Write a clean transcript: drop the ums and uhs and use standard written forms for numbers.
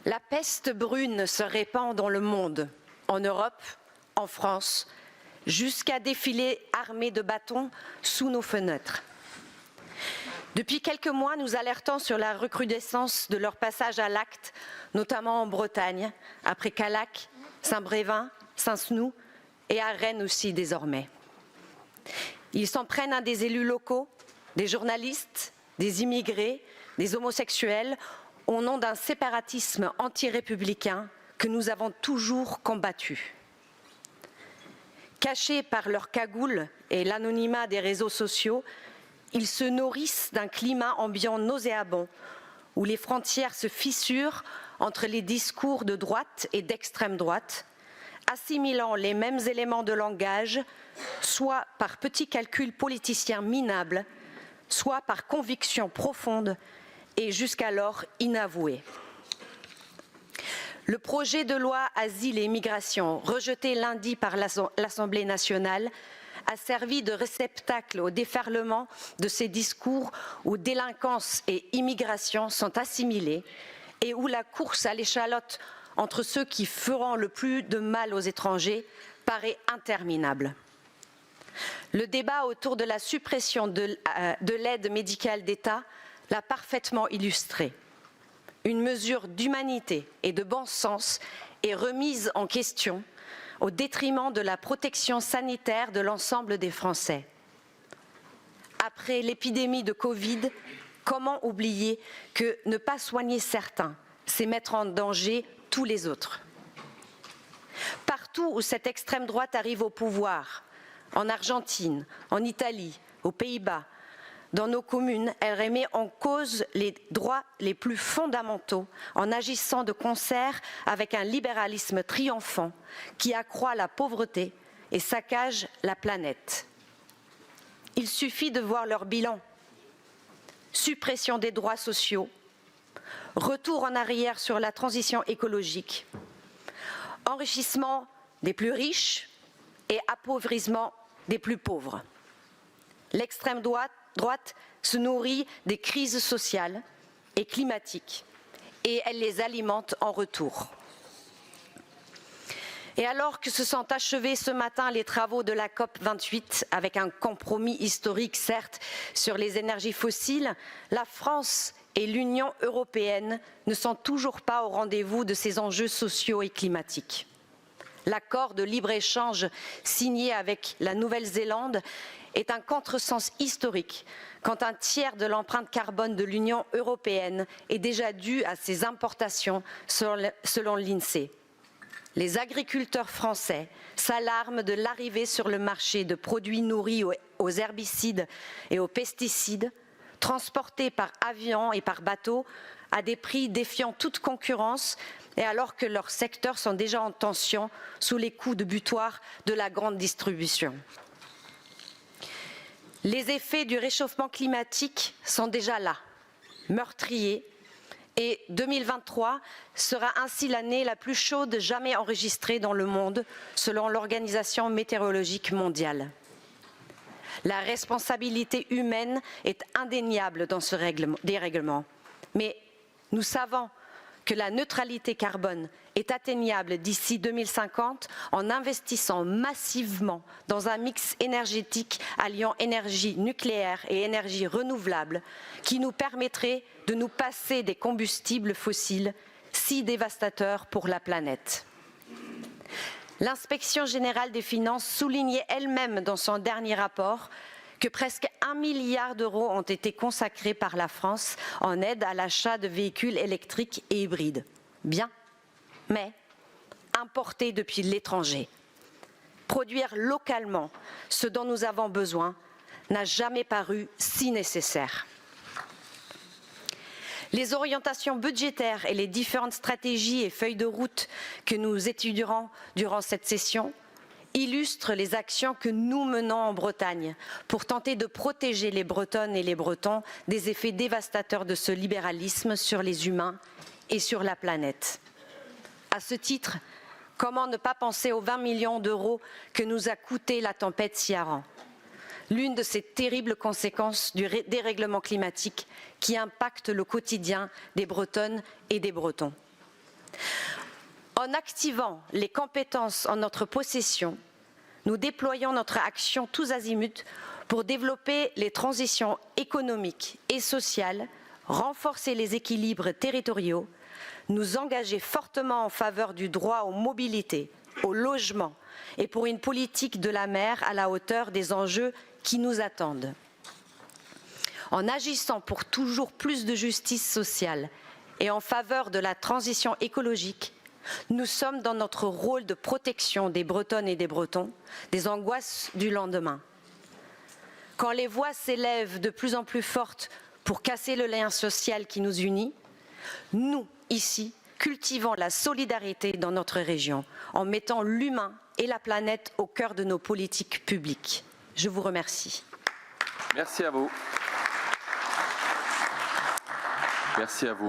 La peste brune se répand dans le monde, en Europe, en France, jusqu'à défiler armés de bâtons sous nos fenêtres. Depuis quelques mois, nous alertons sur la recrudescence de leur passage à l'acte, notamment en Bretagne, après Callac, Saint-Brévin, Saint-Snoud et à Rennes aussi désormais. Ils s'en prennent à des élus locaux, des journalistes, des immigrés, des homosexuels, au nom d'un séparatisme anti-républicain que nous avons toujours combattu. Cachés par leur cagoule et l'anonymat des réseaux sociaux, ils se nourrissent d'un climat ambiant nauséabond, où les frontières se fissurent entre les discours de droite et d'extrême droite, assimilant les mêmes éléments de langage, soit par petits calculs politiciens minables, soit par conviction profonde et jusqu'alors inavouée. Le projet de loi Asile et Immigration, rejeté lundi par l'Assemblée nationale, a servi de réceptacle au déferlement de ces discours où délinquance et immigration sont assimilées et où la course à l'échalote entre ceux qui feront le plus de mal aux étrangers paraît interminable. Le débat autour de la suppression de l'aide médicale d'État l'a parfaitement illustré. Une mesure d'humanité et de bon sens est remise en question au détriment de la protection sanitaire de l'ensemble des Français. Après l'épidémie de Covid, comment oublier que ne pas soigner certains, c'est mettre en danger tous les autres. Partout où cette extrême droite arrive au pouvoir, en Argentine, en Italie, aux Pays-Bas, dans nos communes, elle remet en cause les droits les plus fondamentaux en agissant de concert avec un libéralisme triomphant qui accroît la pauvreté et saccage la planète. Il suffit de voir leur bilan. Suppression des droits sociaux, retour en arrière sur la transition écologique, enrichissement des plus riches et appauvrissement des plus pauvres. L'extrême droite se nourrit des crises sociales et climatiques et elle les alimente en retour. Et alors que se sont achevés ce matin les travaux de la COP 28 avec un compromis historique certes sur les énergies fossiles, la France et l'Union européenne ne sont toujours pas au rendez-vous de ces enjeux sociaux et climatiques. L'accord de libre-échange signé avec la Nouvelle-Zélande est un contresens historique quand un tiers de l'empreinte carbone de l'Union européenne est déjà due à ses importations selon l'INSEE. Les agriculteurs français s'alarment de l'arrivée sur le marché de produits nourris aux herbicides et aux pesticides, transportés par avion et par bateau à des prix défiant toute concurrence et alors que leurs secteurs sont déjà en tension sous les coups de butoir de la grande distribution. Les effets du réchauffement climatique sont déjà là, meurtriers, et 2023 sera ainsi l'année la plus chaude jamais enregistrée dans le monde, selon l'Organisation météorologique mondiale. La responsabilité humaine est indéniable dans ce dérèglement, mais nous savons que la neutralité carbone est atteignable d'ici 2050 en investissant massivement dans un mix énergétique alliant énergie nucléaire et énergie renouvelable qui nous permettrait de nous passer des combustibles fossiles si dévastateurs pour la planète. L'Inspection générale des finances soulignait elle-même dans son dernier rapport que presque 1 milliard d'euros ont été consacrés par la France en aide à l'achat de véhicules électriques et hybrides. Bien, mais importés depuis l'étranger. Produire localement ce dont nous avons besoin n'a jamais paru si nécessaire. Les orientations budgétaires et les différentes stratégies et feuilles de route que nous étudierons durant cette session illustre les actions que nous menons en Bretagne pour tenter de protéger les Bretonnes et les Bretons des effets dévastateurs de ce libéralisme sur les humains et sur la planète. À ce titre, comment ne pas penser aux 20 millions d'euros que nous a coûté la tempête Ciarán, l'une de ces terribles conséquences du dérèglement climatique qui impacte le quotidien des Bretonnes et des Bretons. En activant les compétences en notre possession, nous déployons notre action tous azimuts pour développer les transitions économiques et sociales, renforcer les équilibres territoriaux, nous engager fortement en faveur du droit aux mobilités, au logement et pour une politique de la mer à la hauteur des enjeux qui nous attendent. En agissant pour toujours plus de justice sociale et en faveur de la transition écologique, nous sommes dans notre rôle de protection des Bretonnes et des Bretons, des angoisses du lendemain. Quand les voix s'élèvent de plus en plus fortes pour casser le lien social qui nous unit, nous, ici, cultivons la solidarité dans notre région, en mettant l'humain et la planète au cœur de nos politiques publiques. Je vous remercie. Merci à vous. Merci à vous.